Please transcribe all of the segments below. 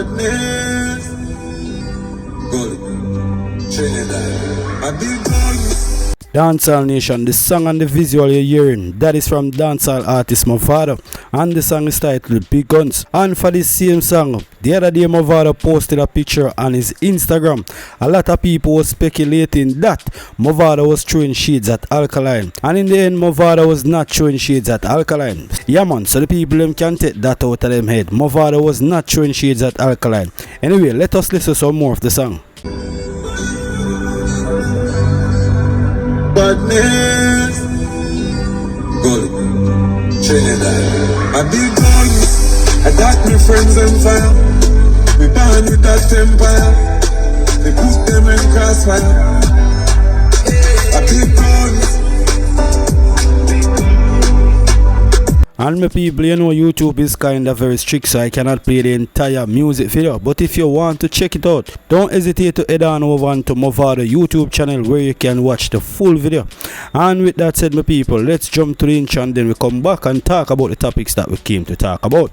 Badness. Good. Trinidad. A big guns. Dancehall Nation, the song and the visual you're hearing, that is from dancehall artist Mavado, and the song is titled Big Guns. And for this same song, the other day Mavado posted a picture on his Instagram. A lot of people were speculating that Mavado was throwing shades at Alkaline, and in the end Mavado was not throwing shades at Alkaline. Yeah man, so the people them can take that out of them head. Mavado was not throwing shades at Alkaline. Anyway, let us listen to some more of the song. Badness. Good. Trinidad. A big guns. I got my friends on fire. We born with that empire. We put them in crossfire. A big guns. And my people, you know YouTube is kind of very strict, so I cannot play the entire music video. But if you want to check it out, don't hesitate to head on over to Mavado YouTube channel where you can watch the full video. And with that said, my people, let's jump to the intro and then we come back and talk about the topics that we came to talk about.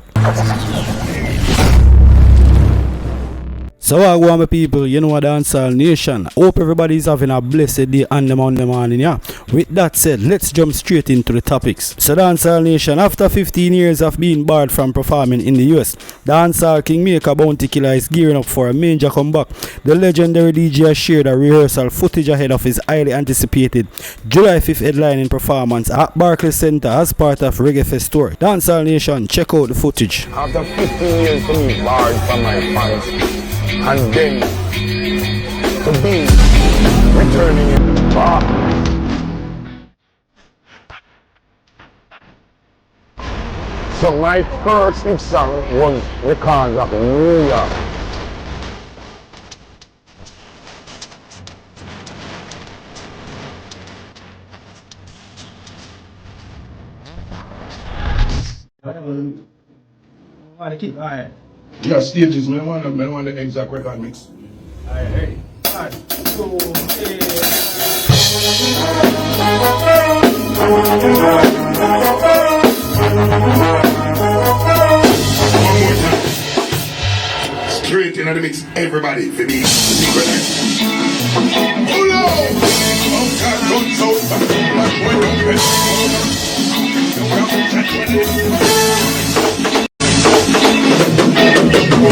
So I want my people, you know, Dancehall Nation. Hope everybody's having a blessed day on the morning, yeah. With that said, let's jump straight into the topics. So Dancehall Nation, after 15 years of being barred from performing in the US, Dancehall Kingmaker Bounty Killer is gearing up for a major comeback. The legendary DJ has shared a rehearsal footage ahead of his highly anticipated July 5th headlining performance at Barclays Center as part of Reggae Fest tour. Dancehall Nation, check out the footage. After 15 years to be barred from my fans, and then to be returning it back. So my first hit song was Records of New York. Alright. Yeah, stages, man. I want the exact record mix. Alright, ready? 1, 2, 3. Straight into the mix, everybody, for me. Oh no! Oh God, guns out, but the black boy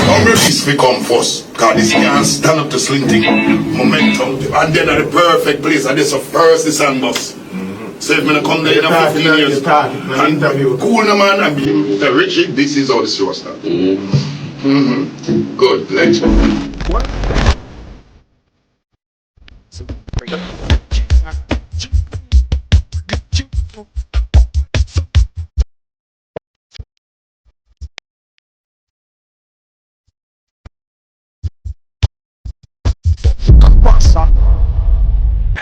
I'm ready to come first, because this can stand up to slinting, momentum, and then at the perfect place, and this is the first sandbox. So if I come there in 15 years, and cool no man, and be the Richie, this is how the show starts. Good, let's go. What?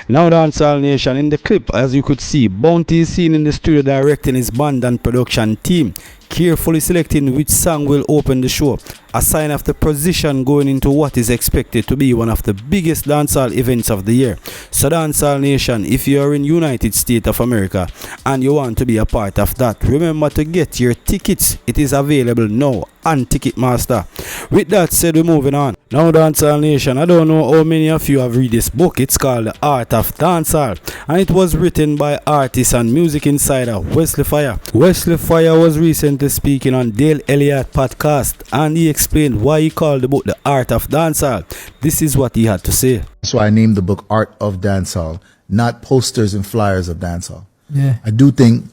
Now Dancehall Nation, in the clip, as you could see, Bounty is seen in the studio directing his band and production team, carefully selecting which song will open the show, a sign of the position going into what is expected to be one of the biggest dancehall events of the year. So Dancehall Nation, if you are in United States of America and you want to be a part of that, remember to get your tickets. It is available now on Ticketmaster. With that said, we're moving on. Now Dancehall Nation, I don't know how many of you have read this book. It's called The Art of Dancehall, and it was written by artist and music insider Wesley Fire. Wesley Fire was recently speaking on Dale Elliott podcast, and he explained why he called the book The Art of Dancehall. This is what he had to say. That's why I named the book Art of Dancehall, not posters and flyers of dancehall. Yeah. I do think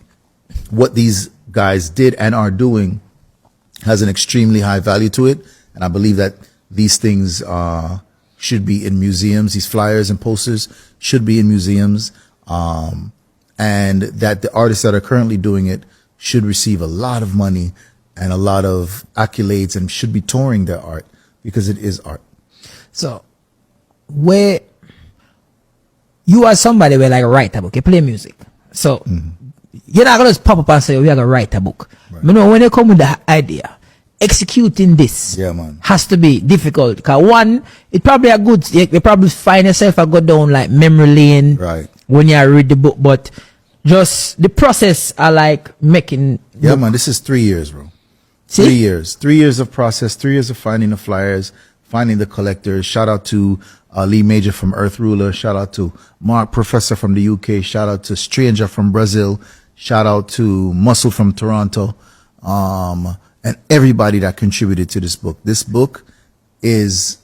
what these guys did and are doing has an extremely high value to it, and I believe that these things should be in museums. These flyers and posters should be in museums, and that the artists that are currently doing it should receive a lot of money and a lot of accolades and should be touring their art because it is art. So, where you are somebody where like write a book, you play music. So, you're not going to just pop up and say, we are going to write a book. Right. You know, when you come with the idea, executing this has to be difficult. Because one, it probably a good, you probably find yourself a go down like memory lane when you read the book, but just the process are like making. Yeah, man, this is 3 years, bro. See? 3 years. 3 years of process, 3 years of finding the flyers, finding the collectors. Shout out to Lee Major from Earth Ruler. Shout out to Mark Professor from the UK. Shout out to Stranger from Brazil. Shout out to Muscle from Toronto. And everybody that contributed to this book. This book is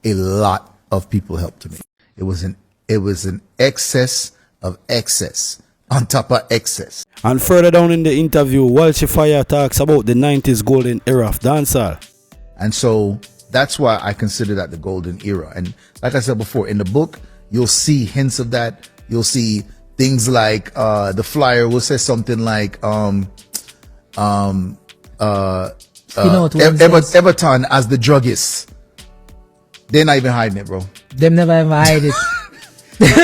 a lot of people helped to me. It was an excess of excess on top of excess. And further down in the interview, Walshy Fire talks about the 90s golden era of dancehall. And so that's why I consider that the golden era. And like I said before, in the book, you'll see hints of that. You'll see things like the flyer will say something like Everton as the druggist. They're not even hiding it, bro. Them never ever hide it.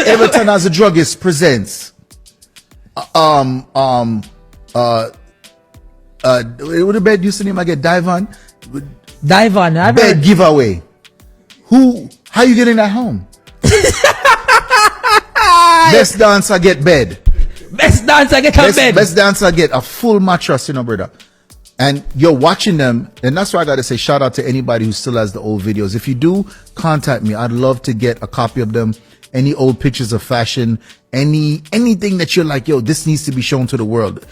Everton as a druggist presents what the bed used to name again? Divan bed giveaway. How you getting that home? Best dancer get bed. Best dancer get a bed. Best dancer get a full mattress, you know, brother. And you're watching them, and that's why I gotta say shout out to anybody who still has the old videos. If you do, contact me. I'd love to get a copy of them. Any old pictures of fashion, anything that you're like, yo, this needs to be shown to the world.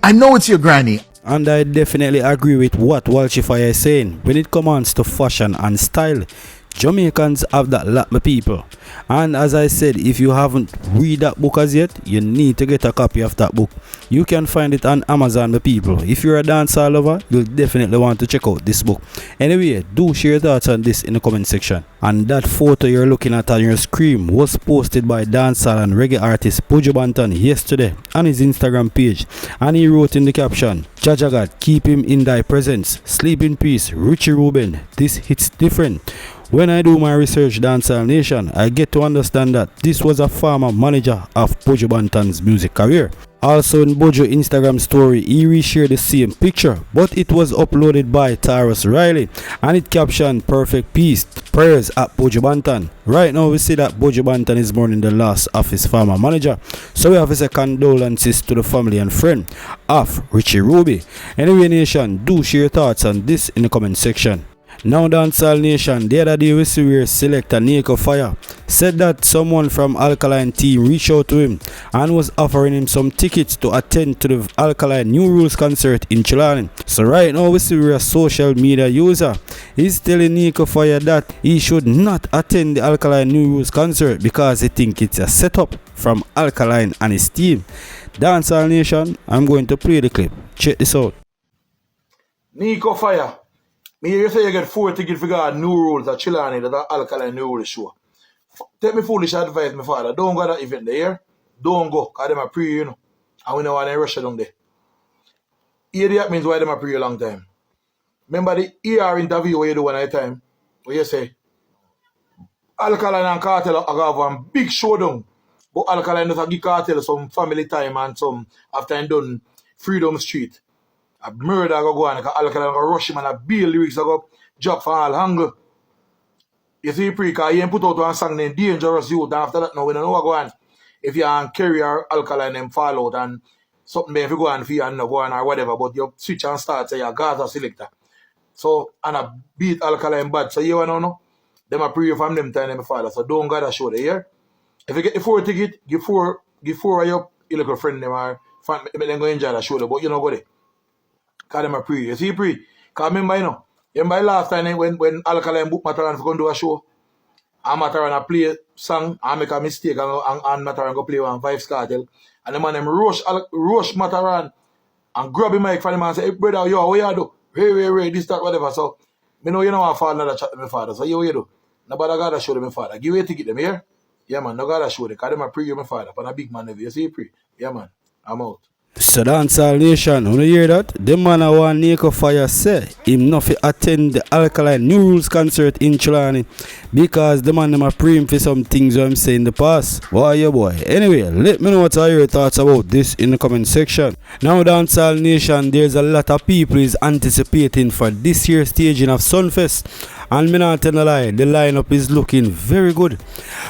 I know it's your granny. And I definitely agree with what Walshy Fire is saying. When it comes to fashion and style, Jamaicans have that lot, my people. And as I said, if you haven't read that book as yet, you need to get a copy of that book. You can find it on Amazon, my people. If you're a dancehall lover, you'll definitely want to check out this book. Anyway, do share your thoughts on this in the comment section. And that photo you're looking at on your screen was posted by dancehall and reggae artist Buju yesterday on his Instagram page. And he wrote in the caption, Jaja God, keep him in thy presence. Sleep in peace, Richie Ruben. This hits different. When I do my research, Dancehall Nation, I get to understand that this was a former manager of Buju Banton's music career. Also in Buju Instagram story, he reshared the same picture, but it was uploaded by Taurus Riley, and it captioned perfect peace, prayers at Buju Banton. Right now we see that Buju Banton is mourning the loss of his former manager, so we have to say condolences to the family and friend of Richie Ruby. Anyway Nation, do share your thoughts on this in the comment section. Now Dancehall Nation, the other day we see where selector Nico Fire said that someone from Alkaline team reached out to him and was offering him some tickets to attend to the Alkaline New Rules concert in Chilani. So right now we see where a social media user is telling Nico Fire that he should not attend the Alkaline New Rules concert because he thinks it's a setup from Alkaline and his team. Dancehall Nation, I'm going to play the clip. Check this out. Nico Fire. Me hear you say you get 4 tickets for God New Rules at Chilani, that Alkaline New Rules show. Take me foolish advice, my father. Don't go to that event there. Don't go, because them are pre, you know. And we know why they rush down there. Idiot means why them are pre a long time. Remember the ER interview where you do one at a time? Where you say, Alkaline and Kartel are going to have a big showdown. But Alkaline does give Kartel some family time and some, after I'm done, Freedom Street. A murder go on, because Alkaline go rush him and a bill lyrics go drop for all angle. You see, because he ain't put out one song named Dangerous Youth, and after that now we don't know what go on. If you can carry your Alkaline them fall out and something if you go on for you and no go on or whatever, but you switch and start say you're Gaza selector. So and a beat Alkaline bad. So you wanna know? Them a pray from them time them father. So don't go to show the here. If you get the 4 ticket, give four of your little friend them or fan them go enjoy the show, but you know go there. Because them a pre. You see pre? Because remember, you know, last time when Alkaline book Mataran for going to do a show, and Mataran a play a song, and make a mistake, and Mataran go play one Vybz Kartel, and the man them rush Mataran, and grab the mic from him and say, hey brother, yo, what you do? Hey, this, that, whatever. So, me know you know what father another chat to my father. So, you do? Nobody got to show them my father. Give you a ticket them here. Yeah, man, no got to show them, because them a pre my father, but a big man, you see pre. Yeah, man, I'm out. So Dancehall Nation, when you hear that, the man I want Nico Fire say him not fi attend the Alkaline New Rules concert in Chilani because the man them a praying for some things I'm saying in the past. Why your boy? Anyway, let me know what are your thoughts about this in the comment section. Now Dancehall Nation, there's a lot of people is anticipating for this year's staging of Sunfest. And me not tell a lie, the lineup is looking very good.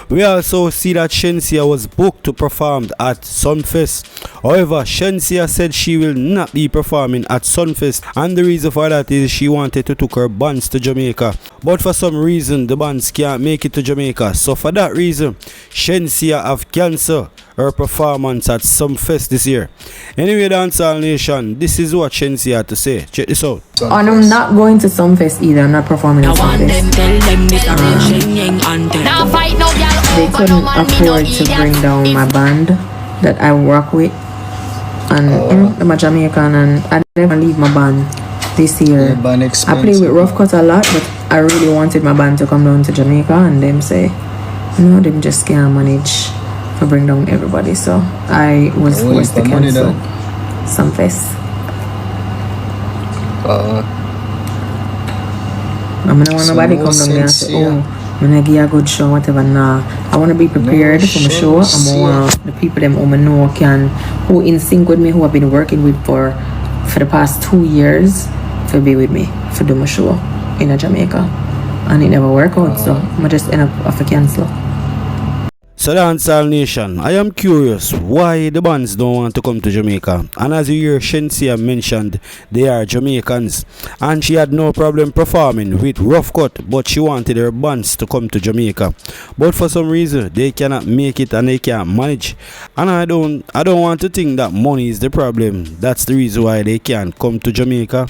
We also see that Shenseea was booked to perform at Sunfest. However, Shenseea Shenseea said she will not be performing at Sunfest, and the reason for that is she wanted to take her bands to Jamaica. But for some reason, the bands can't make it to Jamaica. So for that reason, Shenseea have cancelled her performance at Sumfest this year. Anyway, Dancehall Nation, this is what Shenseea had to say. Check this out. And I'm not going to Sumfest either. I'm not performing at Sumfest. They couldn't afford to bring down my band that I work with. And I'm a Jamaican and I never leave my band this year. I play with Rough Cut a lot, but I really wanted my band to come down to Jamaica, and them say, no, them just can't manage to bring down everybody. So I was forced to cancel Sumfest. I don't want nobody come down there and say, oh, I'm gonna give you a good show, whatever. Nah, I want to be prepared for my show. I want the people them who I know who in sync with me, who I've been working with for the past 2 years, to be with me for do my show in Jamaica, and it never worked out. So I just end up off a cancel. So Dancehall Nation, I am curious why the bands don't want to come to Jamaica. And as you hear Shenseea mentioned, they are Jamaicans. And she had no problem performing with Rough Cut, but she wanted her bands to come to Jamaica. But for some reason, they cannot make it and they can't manage. And I don't want to think that money is the problem. That's the reason why they can't come to Jamaica.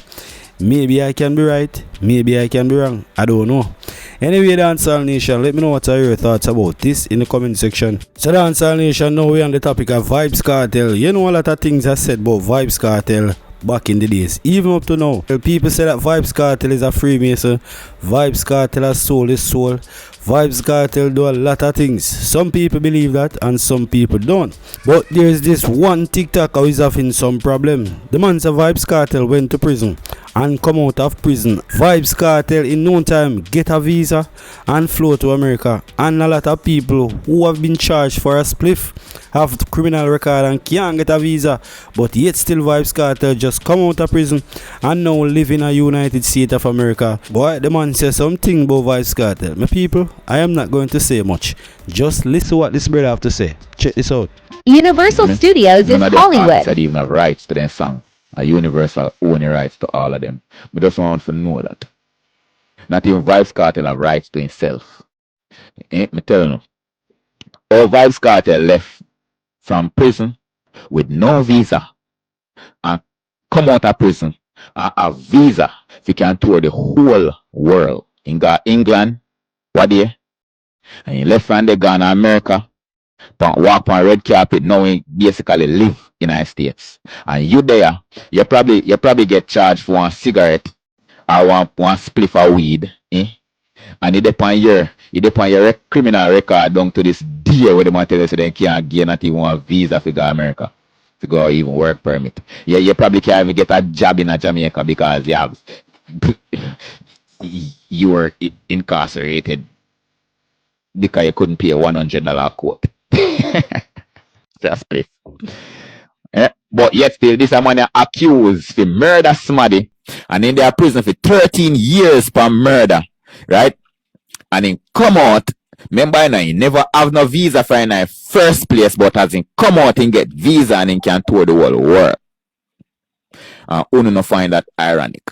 Maybe I can be right, maybe I can be wrong, I don't know. Anyway, Dancehall Nation, let me know what are your thoughts about this in the comment section. So Dancehall Nation, now we're on the topic of Vybz Kartel. You know a lot of things I said about Vybz Kartel back in the days, even up to now. People say that Vybz Kartel is a Freemason, Vybz Kartel has sold his soul, Vybz Kartel do a lot of things. Some people believe that and some people don't. But there's this one TikToker who is having some problem. The man said Vybz Kartel went to prison and come out of prison. Vybz Kartel in no time get a visa and flew to America. And a lot of people who have been charged for a spliff have criminal record and can't get a visa. But yet still Vybz Kartel just come out of prison and now live in a United States of America. Boy, the man says something about Vybz Kartel. My people, I am not going to say much. Just listen to what this brother have to say. Check this out. Universal Studios is Hollywood. Said even have rights to their song. A Universal own the rights to all of them. But just want to know that. Not even Vybz Kartel have rights to himself. Ain't me telling you. All Vybz Kartel left from prison with no visa and come out of prison and a visa if you can tour the whole world. In England, what day? And he left from there gone to America. Walk on red carpet, now he basically live in the United States. And you there, you probably get charged for one cigarette or one spliff of weed, and it depend your criminal record down to this day where they want to tell you so they can't get not even a visa to go to America, to go even work permit. Yeah, you probably can't even get a job in Jamaica because you were incarcerated because you couldn't pay $100 quote. Just please. But yet still this man accused for murder somebody and in their prison for 13 years for murder, right? And he come out, remember now he never have no visa for in the first place, but as he come out and get visa and he can tour the whole world. Uno no find that ironic.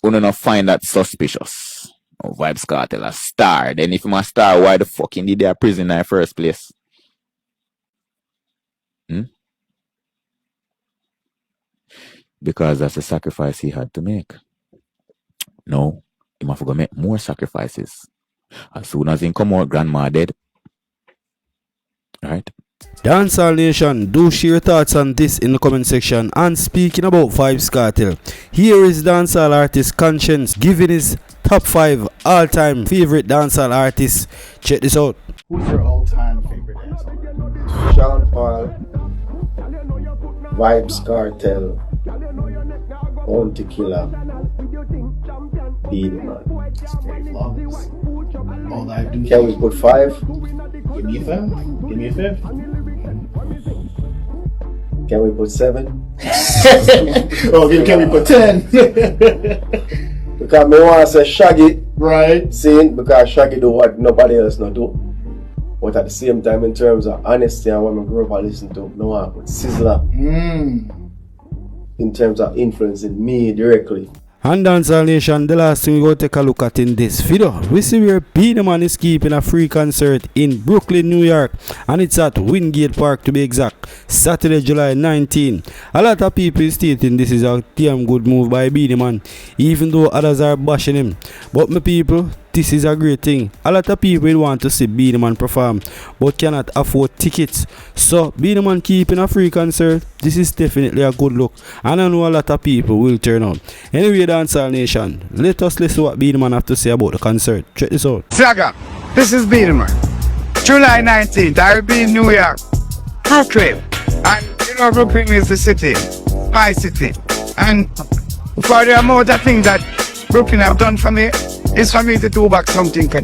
Uno no find that suspicious. Oh, Vybz Kartel a star. Then if I'm a star, why the fuck did they prison in the first place? Because that's the sacrifice he had to make. No, he must go make more sacrifices. As soon as he come out, grandma dead. Right? Dancehall Nation, do share your thoughts on this in the comment section. And speaking about Vybz Kartel, here is dancehall artist Conscience giving his top 5 all-time favorite dancehall artists. Check this out. Who's your all-time favorite dancehall artist? Sean Paul, Vybz Kartel, Bounty Killer, Beenie Man. That's pretty flawless. All I do. Can we put 5? Give me a 5. Give me a 5. Can we put 7? Oh, can we put 10? Because me want to say Shaggy. Right. See, because Shaggy do what nobody else not do. But at the same time, in terms of honesty and what I grew up and listen to, no one but Sizzler. In terms of influencing me directly. And Dancehall Nation, the last thing we go take a look at in this video, we see where Beenie Man is keeping a free concert in Brooklyn, New York, and it's at Wingate Park to be exact, Saturday, July 19. A lot of people is stating this is a damn good move by Beenie Man, even though others are bashing him. But my people, this is a great thing. A lot of people want to see Beenie Man perform, but cannot afford tickets. So Beenie Man keeping a free concert, this is definitely a good look, and I know a lot of people will turn out. Anyway, Dancehall Nation, let us listen to what Beenie Man have to say about the concert. Check this out. Saga, this is Beenie Man. July 19th, I will be in New York, Brooklyn. And you know Brooklyn is the city, my city. And for the amount of things that Brooklyn have done for me, it's for me to do back something. So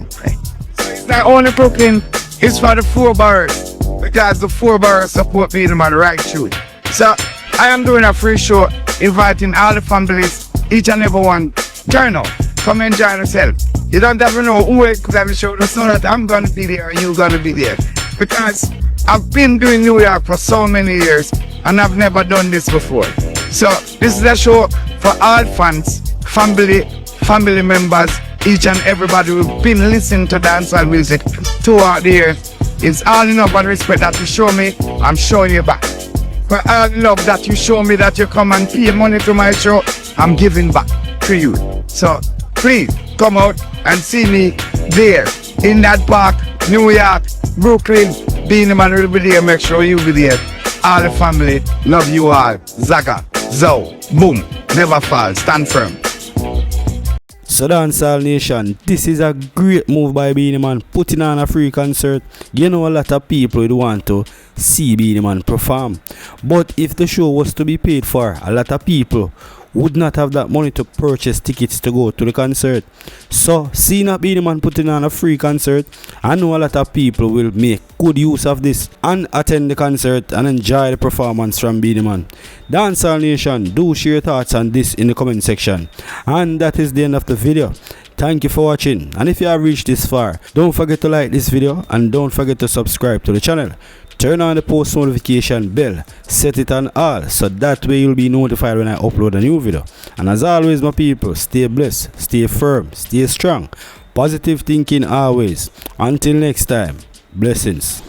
it's not only Brooklyn, it's for the 4 boroughs. Because the 4 boroughs support Beenie Man right through. So I am doing a free show, inviting all the families, each and every one. Turn out, come enjoy yourself. You don't ever know who is going to show, just know that I'm going to be there and you're going to be there. Because I've been doing New York for so many years and I've never done this before. So this is a show for all fans, family members, each and everybody who've been listening to dancehall music throughout the years. It's all enough and respect that you show me, I'm showing you back. For all love that you show me that you come and pay money to my show, I'm giving back to you. So please come out and see me there in that park, New York, Brooklyn. Beenie Man will be there, make sure you be there. All the family, love you all. Zaga, Zo, boom, never fall, stand firm. So Dancehall Nation, this is a great move by Beenie Man, putting on a free concert. You know a lot of people would want to see Beenie Man perform. But if the show was to be paid for, a lot of people would not have that money to purchase tickets to go to the concert. So seeing that Beenie Man putting on a free concert, I know a lot of people will make good use of this and attend the concert and enjoy the performance from Beenie Man. Dancehall Nation, do share your thoughts on this in the comment section. And that is the end of the video. Thank you for watching, and if you have reached this far, don't forget to like this video and don't forget to subscribe to the channel. Turn on the post notification bell, set it on all, so that way you'll be notified when I upload a new video. And as always, my people, stay blessed, stay firm, stay strong, positive thinking always. Until next time, blessings.